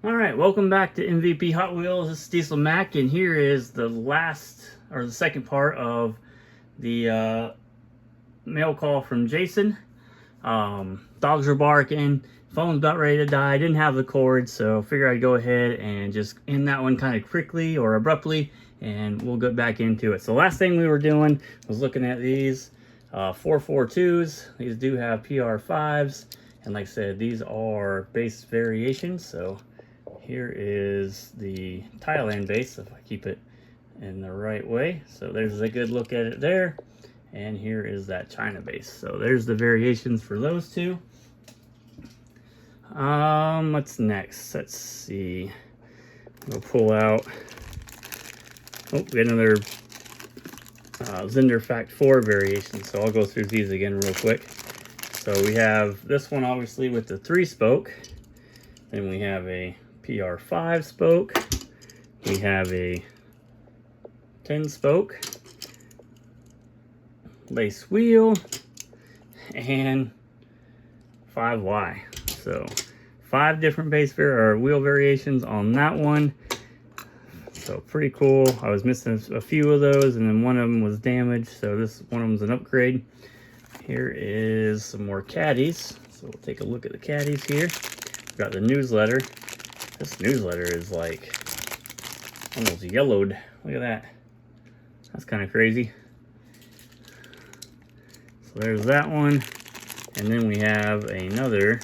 Alright, welcome back to MVP Hot Wheels. This is Diesel Mac, and here is the second part of the mail call from Jason. Dogs are barking, phone's about ready to die. I didn't have the cord, so figure I'd go ahead and just end that one kind of quickly or abruptly, and we'll get back into it. So last thing we were doing was looking at these 442s. These do have PR5s, and like I said, these are base variations. So here is the Thailand base, if I keep it in the right way. So there's a good look at it there. And here is that China base. So there's the variations for those two. What's next? Let's see. We'll pull out. Oh, we got another Zinder Fact 4 variation. So I'll go through these again real quick. So we have this one obviously with the 3-spoke. Then we have a PR5 spoke. We have a 10-spoke lace wheel and 5Y. So 5 different base wheel variations on that one. So pretty cool. I was missing a few of those, and then one of them was damaged. So this one of them's an upgrade. Here is some more caddies. So we'll take a look at the caddies here. We've got the newsletter. This newsletter is like almost yellowed. Look at that. That's kind of crazy. So there's that one. And then we have another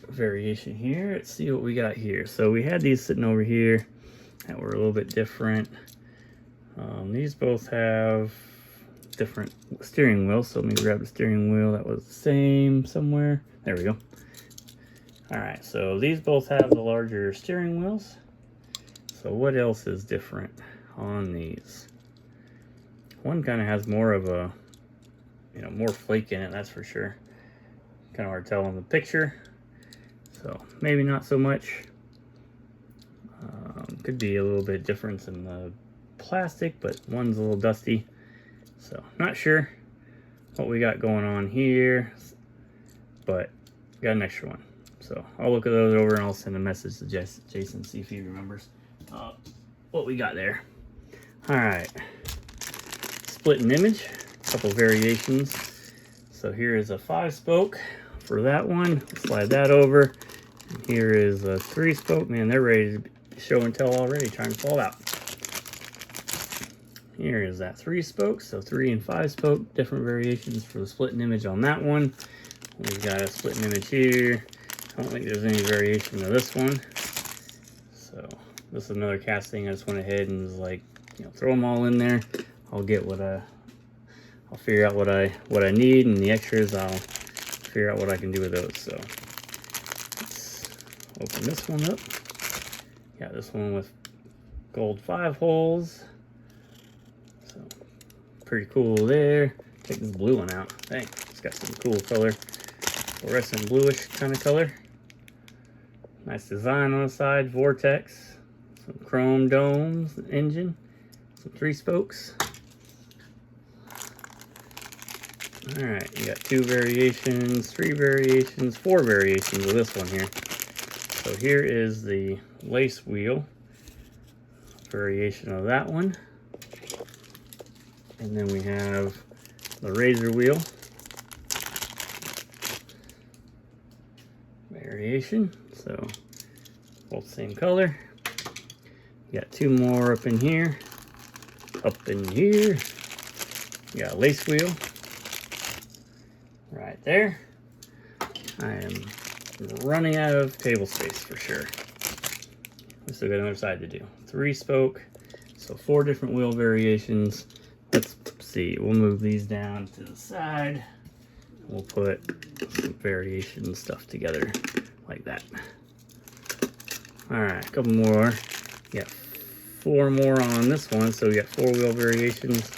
variation here. Let's see what we got here. So we had these sitting over here that were a little bit different. These both have different steering wheels. So let me grab the steering wheel that was the same somewhere. There we go. Alright, so these both have the larger steering wheels. So what else is different on these? One kind of has more of a, more flake in it, that's for sure. Kind of hard to tell in the picture. So maybe not so much. Could be a little bit difference in the plastic, but one's a little dusty. So not sure what we got going on here, but got an extra one. So I'll look at those over and I'll send a message to Jason, see if he remembers what we got there. All right, split and image, a couple variations. So here is a 5-spoke for that one. Slide that over. And here is a 3-spoke. Man, they're ready to show and tell already, trying to fall out. Here is that 3-spoke. So 3 and 5-spoke, different variations for the split and image on that one. We've got a split and image here. I don't think there's any variation of this one. So this is another casting. I just went ahead and was like, throw them all in there. I'll get I'll figure out what I need, and the extras I'll figure out what I can do with those. So let's open this one up. Got this one with gold 5 holes. So pretty cool there. Take this blue one out. Dang, it's got some cool color. Fluorescent bluish kind of color. Nice design on the side. Vortex. Some chrome domes. Engine. Some 3-spokes. Alright, you got 2 variations, 3 variations, 4 variations of this one here. So here is the lace wheel variation of that one. And then we have the razor wheel variation. So both same color. You got 2 more up in here. Up in here. You got a lace wheel. Right there. I am running out of table space for sure. We still got another side to do. 3-spoke. So 4 different wheel variations. Let's see. We'll move these down to the side. We'll put some variation stuff together like that. Alright, a couple more. You got 4 more on this one. So we got 4 wheel variations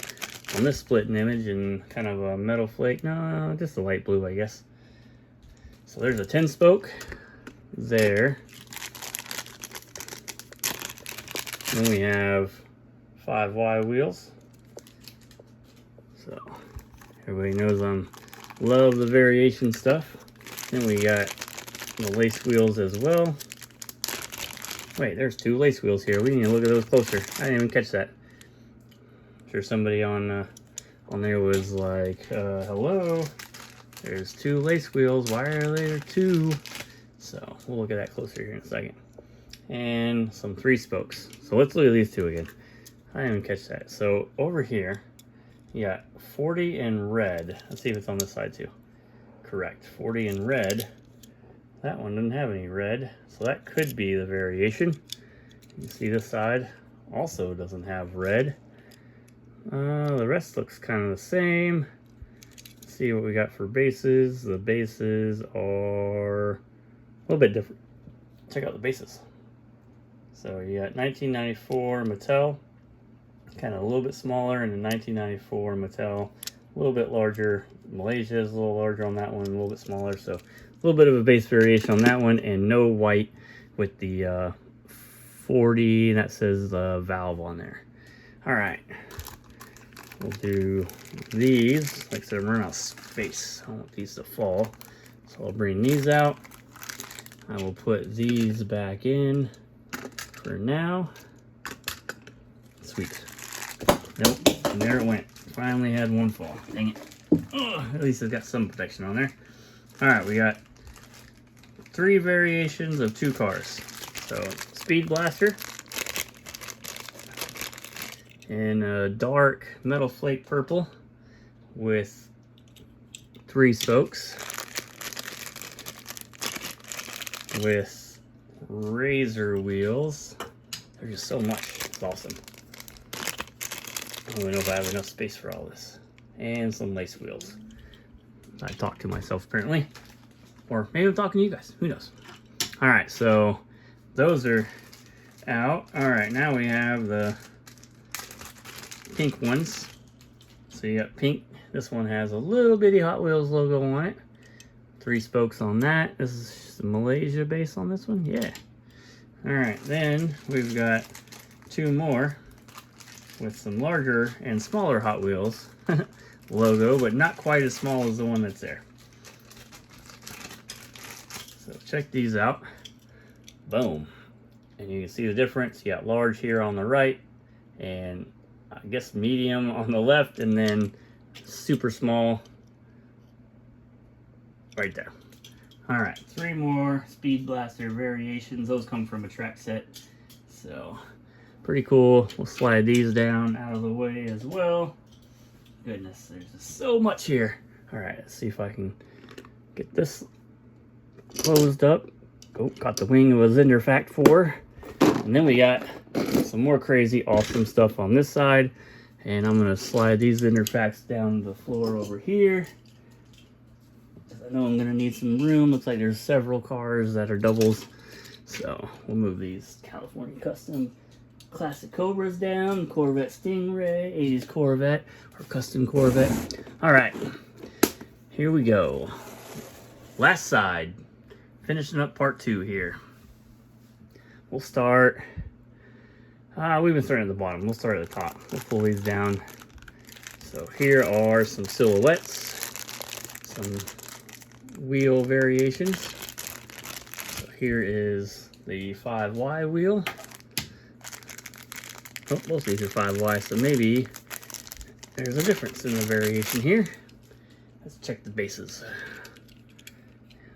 on this split and image and kind of a metal flake. No, just a light blue, I guess. So there's a 10-spoke there. Then we have 5Y wheels. So everybody knows love the variation stuff. Then we got the lace wheels as well. Wait, there's 2 lace wheels here. We need to look at those closer. I didn't even catch that. I'm sure somebody on there was like, hello, there's 2 lace wheels. Why are there 2? So we'll look at that closer here in a second. And some 3 spokes. So let's look at these 2 again. I didn't even catch that. So over here, you got 40 in red. Let's see if it's on this side too. Correct, 40 in red. That one didn't have any red, so that could be the variation. You see this side also doesn't have red. The rest looks kind of the same. Let's see what we got for bases. The bases are a little bit different. Check out the bases. So you got 1994 Mattel, kind of a little bit smaller, and the 1994 Mattel, a little bit larger. Malaysia is a little larger on that one, a little bit smaller. So a little bit of a base variation on that one, and no white with the 40 that says valve on there. All right, we'll do these. Like I said, I'm running out of space. I don't want these to fall, so I'll bring these out. I will put these back in for now. Sweet. Nope, and there it went. Finally had one fall. Dang it. Ugh, at least it's got some protection on there. All right, we got 3 variations of 2 cars. So Speed Blaster in a dark metal flake purple with 3 spokes with razor wheels. There's just so much. It's awesome. I don't even know if I have enough space for all this. And some lace wheels. I talked to myself apparently. Or maybe I'm talking to you guys. Who knows? Alright, so those are out. Alright, now we have the pink ones. So you got pink. This one has a little bitty Hot Wheels logo on it. 3 spokes on that. This is just a Malaysia base on this one. Yeah. Alright, then we've got 2 more with some larger and smaller Hot Wheels logo, but not quite as small as the one that's there. So check these out. Boom. And you can see the difference. You got large here on the right, and I guess medium on the left, and then super small right there. All right, 3 more Speed Blaster variations. Those come from a track set. So pretty cool. We'll slide these down out of the way as well. Goodness, there's just so much here. All right, let's see if I can get this closed up. Oh, got the wing of a Zender Fact 4. And then we got some more crazy awesome stuff on this side. And I'm gonna slide these Zender Facts down the floor over here. I know I'm gonna need some room. Looks like there's several cars that are doubles. So we'll move these California Custom Classic Cobras down, Corvette Stingray, 80s Corvette, or Custom Corvette. All right, here we go. Last side, finishing up part 2 here. We'll start, we've been starting at the bottom. We'll start at the top. We'll pull these down. So here are some silhouettes, some wheel variations. So here is the 5Y wheel. Oh, most of these are 5Y, so maybe there's a difference in the variation here. Let's check the bases.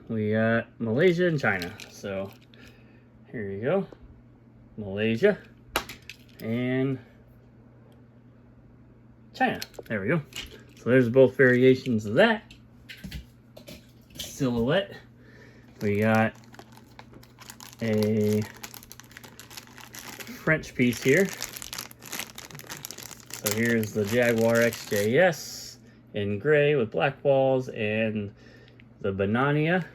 We got Malaysia and China. So here you go. Malaysia and China. There we go. So there's both variations of that. Silhouette. We got a French piece here. So here's the Jaguar XJS in gray with black walls, and the Banania,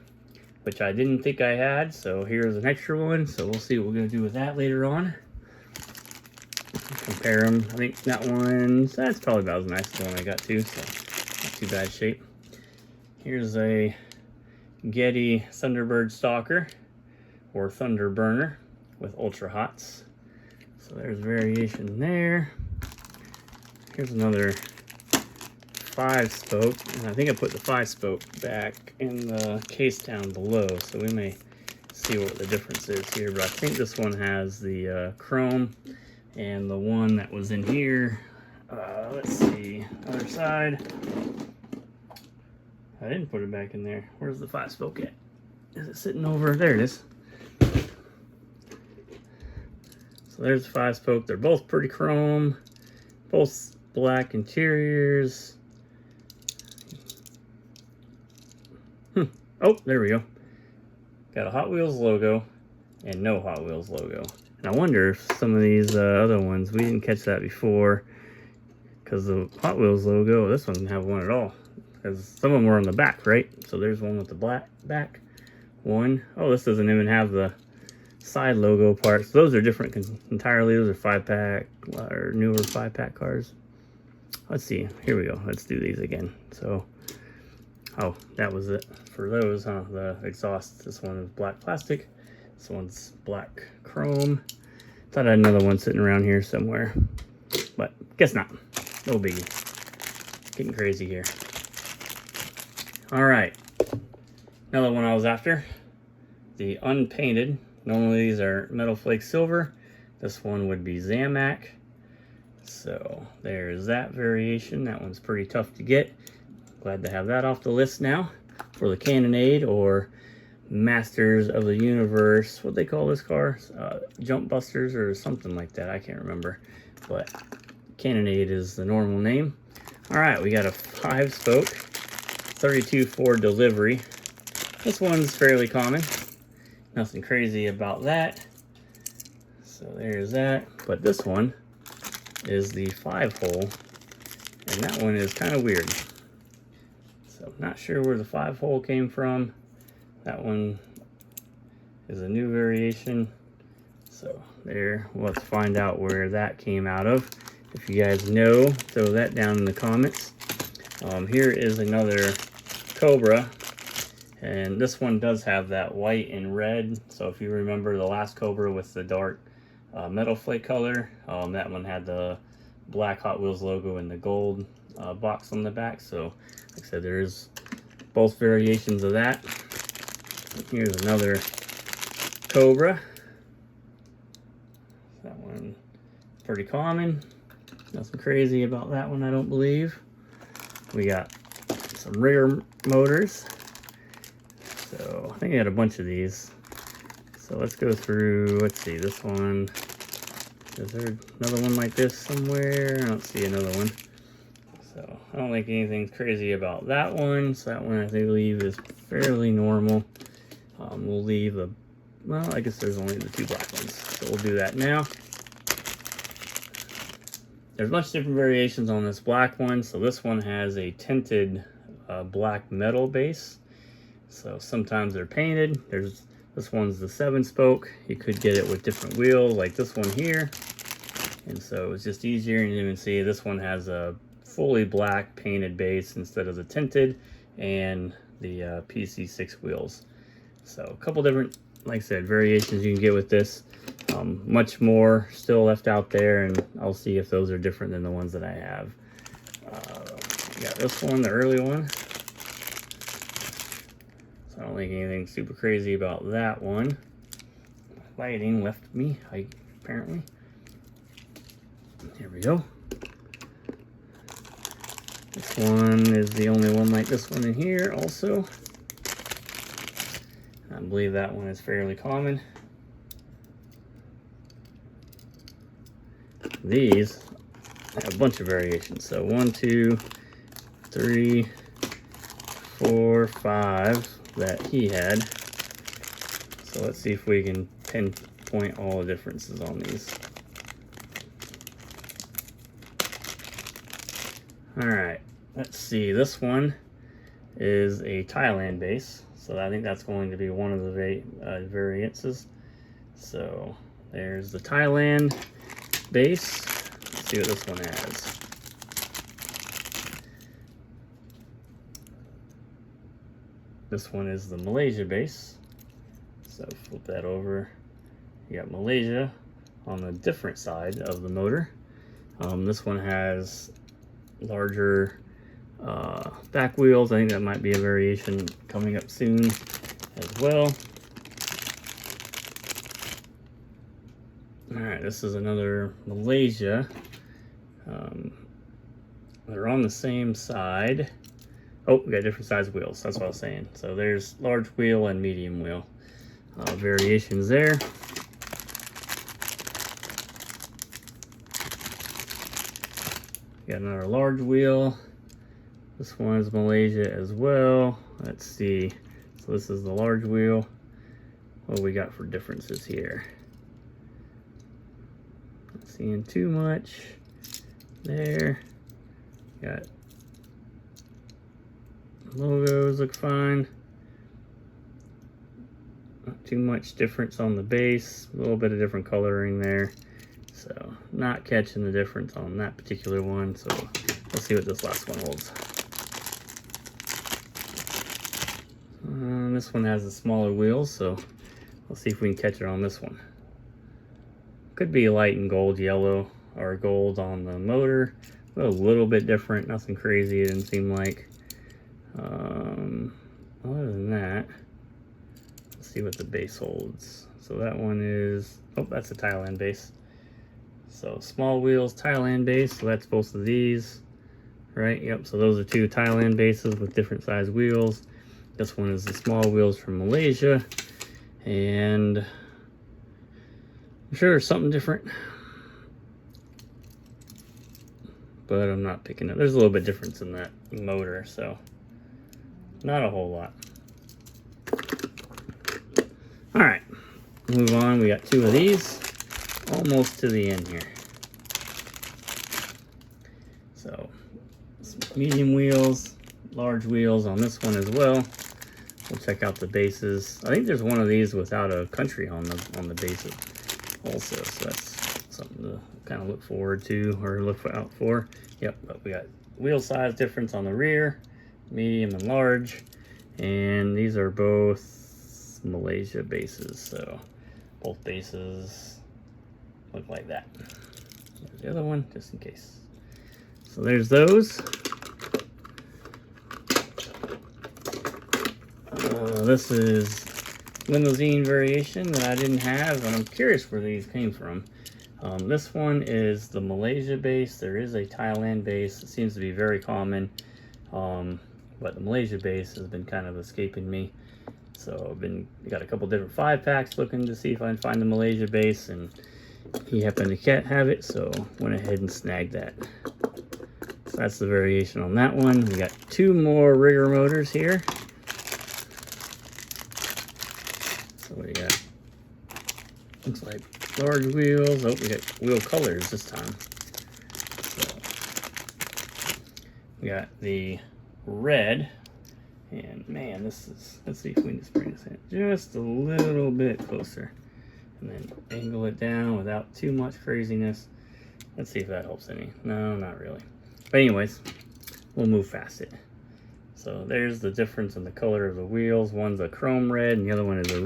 which I didn't think I had, so here's an extra one. So we'll see what we're going to do with that later on. Compare them. I think that one, that's probably about as nice as the one I got too, so not too bad shape. Here's a Getty Thunderbird Stalker, or Thunderburner, with Ultra Hots. So there's variation there. Here's another 5-spoke, and I think I put the 5-spoke back in the case down below, so we may see what the difference is here. But I think this one has the chrome, and the one that was in here, let's see, other side. I didn't put it back in there. Where's the 5-spoke at? Is it sitting over? There it is. So there's the 5-spoke. They're both pretty chrome, both black interiors. Oh, there we go. Got a Hot Wheels logo and no Hot Wheels logo. And I wonder if some of these other ones, we didn't catch that before because the Hot Wheels logo, this one didn't have one at all. Because some of them were on the back, right? So there's one with the black back. One. Oh, this doesn't even have the side logo parts. Those are different entirely. Those are 5-pack or newer 5-pack cars. Let's see. Here we go. Let's do these again. So, oh, that was it for those, huh? The exhaust. This one is black plastic. This one's black chrome. Thought I had another one sitting around here somewhere, but guess not. No biggie. Getting crazy here. All right. Another one I was after. The unpainted. Normally these are Metal Flake Silver. This one would be Zamac. So there's that variation. That one's pretty tough to get. Glad to have that off the list now for the Cannonade or Masters of the Universe. What they call this car? Jump Busters or something like that. I can't remember. But Cannonade is the normal name. All right, we got a 5-spoke 32 Ford delivery. This one's fairly common. Nothing crazy about that. So there's that. But this one is the 5-hole, and that one is kind of weird. So not sure where the 5-hole came from. That one is a new variation. So there, we'll have to find out where that came out of. If you guys know, throw that down in the comments. Here is another Cobra, and this one does have that white and red. So if you remember the last Cobra with the dark Metal Flake color, that one had the black Hot Wheels logo and the gold box on the back. So like I said, there's both variations of that. Here's another Cobra. That one pretty common. Nothing crazy about that one, I don't believe. We got some rear motors. So I think I had a bunch of these. So let's go through, let's see, this one. Is there another one like this somewhere? I don't see another one. So I don't think anything's crazy about that one. So that one I believe is fairly normal. We'll leave the, well, I guess there's only the 2 black ones. So we'll do that now. There's much different variations on this black one. So this one has a tinted black metal base. So sometimes they're painted. This one's the 7-spoke. You could get it with different wheels like this one here. And so it's just easier. And you can see this one has a fully black painted base instead of the tinted and the PC6 wheels. So a couple different, like I said, variations you can get with this. Much more still left out there, and I'll see if those are different than the ones that I have. Got this one, the early one. So I don't think anything super crazy about that one. Lighting left me, apparently. Here we go. This one is the only one like this one in here also. I believe that one is fairly common. These have a bunch of variations. So 1, 2, 3, 4, 5 that he had. So let's see if we can pinpoint all the differences on these. All right, let's see. This one is a Thailand base. So I think that's going to be one of the variances. So there's the Thailand base. Let's see what this one has. This one is the Malaysia base. So flip that over. You got Malaysia on the different side of the motor. This one has larger back wheels. I think that might be a variation coming up soon as well. All right, this is another Malaysia. They're on the same side. Oh, we got different size wheels. That's what I was saying. So there's large wheel and medium wheel variations there. Got another large wheel. This one is Malaysia as well. Let's see. So this is the large wheel. What do we got for differences here? Not seeing too much there. Got logos look fine. Not too much difference on the base. A little bit of different coloring there. So not catching the difference on that particular one. So let's see what this last one holds. This one has the smaller wheels, so let's see if we can catch it on this one. Could be light and gold yellow or gold on the motor. A little bit different, nothing crazy, it didn't seem like. Other than that, let's see what the base holds. So that one is, oh, that's a Thailand base. So small wheels, Thailand base, so that's both of these, right? Yep, so those are two Thailand bases with different size wheels. This one is the small wheels from Malaysia, and I'm sure there's something different, but I'm not picking up. There's a little bit difference in that motor, so not a whole lot. All right, move on. We got two of these, almost to the end here. So medium wheels, large wheels on this one as well. We'll check out the bases. I think there's one of these without a country on the bases also, so that's something to kind of look forward to or look out for. Yep, but we got wheel size difference on the rear, medium and large, and these are both Malaysia bases, so both bases look like that. There's the other one, just in case. So there's those. This is limousine variation that I didn't have, and I'm curious where these came from. This one is the Malaysia base. There is a Thailand base. It seems to be very common, but the Malaysia base has been kind of escaping me. So I've got a couple different 5-packs looking to see if I can find the Malaysia base, and he happened to have it, so went ahead and snagged that. So that's the variation on that one. We got two more rigger motors here. So what do you got? Looks like large wheels. Oh, we got wheel colors this time. So we got the red, and man, this is, let's see if we can just bring this in just a little bit closer and then angle it down without too much craziness. Let's see if that helps any. No, not really. But anyways, we'll move past it. So there's the difference in the color of the wheels. One's a chrome red and the other one is a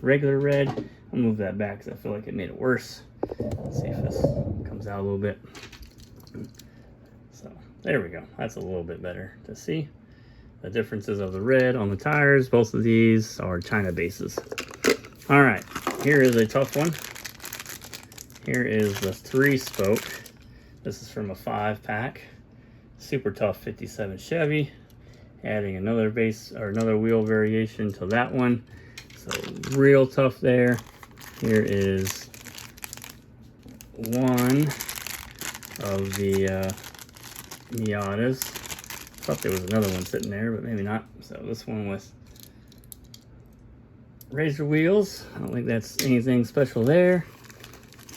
regular red. I'll move that back because I feel like it made it worse. Let's see if this comes out a little bit. So there we go. That's a little bit better to see. The differences of the red on the tires. Both of these are China bases. All right, here is a tough one. Here is the 3-spoke. This is from a 5-pack. Super tough 57 Chevy. Adding another base or another wheel variation to that one. So real tough there. Here is one of the Miatas. Thought there was another one sitting there, but maybe not. So this one with razor wheels. I don't think that's anything special there.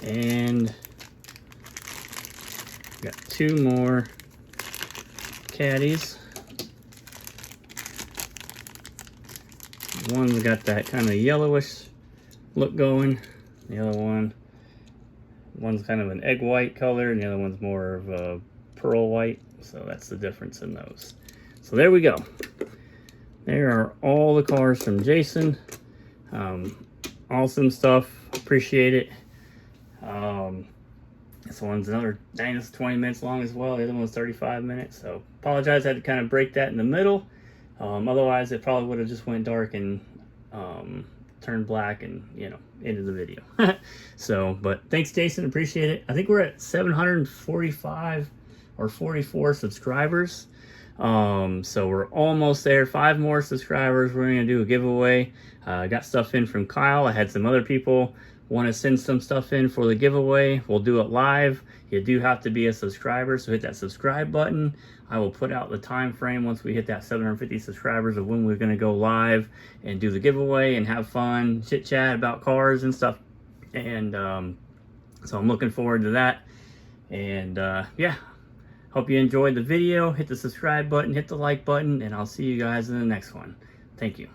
And got two more caddies. One's got that kind of yellowish look going. The other one's kind of an egg white color, and the other one's more of a pearl white. So that's the difference in those. So there we go. There are all the cars from Jason. Awesome stuff. Appreciate it. This one's another, dang, this is 20 minutes long as well. The other one was 35 minutes. So apologize, I had to kind of break that in the middle. Otherwise, it probably would have just went dark and turned black and, you know, ended the video. So, but thanks, Jason. Appreciate it. I think we're at 745 or 44 subscribers. So we're almost there. 5 more subscribers. We're going to do a giveaway. I got stuff in from Kyle. I had some other people want to send some stuff in for the giveaway. We'll do it live. You do have to be a subscriber, so hit that subscribe button. I will put out the time frame once we hit that 750 subscribers of when we're going to go live and do the giveaway and have fun, chit chat about cars and stuff. And so I'm looking forward to that. And yeah, hope you enjoyed the video. Hit the subscribe button, hit the like button, and I'll see you guys in the next one. Thank you.